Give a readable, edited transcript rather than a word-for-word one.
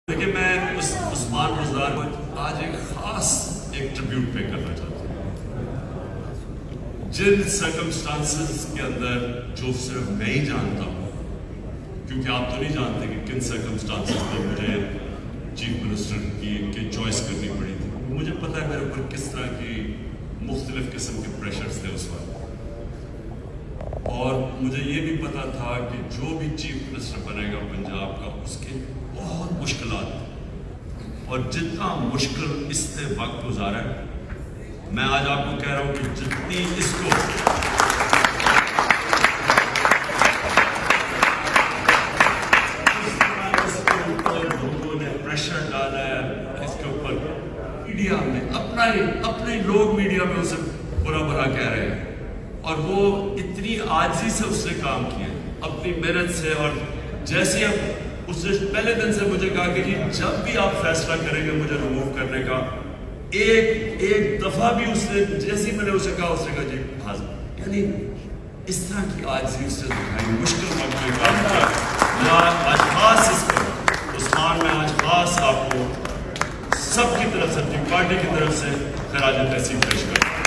دیکھیں میں عثمان بزدار کو آج ایک خاص ٹریبیوٹ پے کرنا چاہتا ہوں. جن سرکمسٹانسز کے اندر جو صرف میں ہی جانتا ہوں، کیونکہ آپ تو نہیں جانتے کہ کن سرکمسٹانسز میں مجھے چیف منسٹر کی چوائس کرنی پڑی تھی. مجھے پتہ ہے میرے اوپر کس طرح کی مختلف قسم کے پریشرز تھے اس وقت، اور مجھے یہ بھی پتا تھا کہ جو بھی چیف منسٹر بنے گا پنجاب کا، اس کے بہت مشکلات ہیں، اور جتنا مشکل اس نے وقت گزارا ہے، میں آج آپ کو کہہ رہا ہوں کہ جتنی اس کو لوگوں نے پریشر ڈالا ہے اس کے اوپر، میڈیا میں اپنے لوگ میڈیا میں اسے برا بھلا کہہ رہے ہیں، اور وہ اتنی عاجزی سے اس نے کام کیا اپنی محنت سے. اور جیسے اب اس نے پہلے دن سے مجھے کہا کہ جی جب بھی آپ فیصلہ کریں گے مجھے ریموو کرنے کا، ایک دفعہ بھی اس نے جیسے میں نے اسے کہا، اس نے کہا جی حاضر. یعنی اس طرح کی عاجزی اس نے دکھائی مشکل وقت میں کام کیا. میں آج خاص اس کو عثمان میں آج خاص آپ کو سب کی طرف سے، اپنی پارٹی کی طرف سے خراج تحسین پیش کرتا ہوں.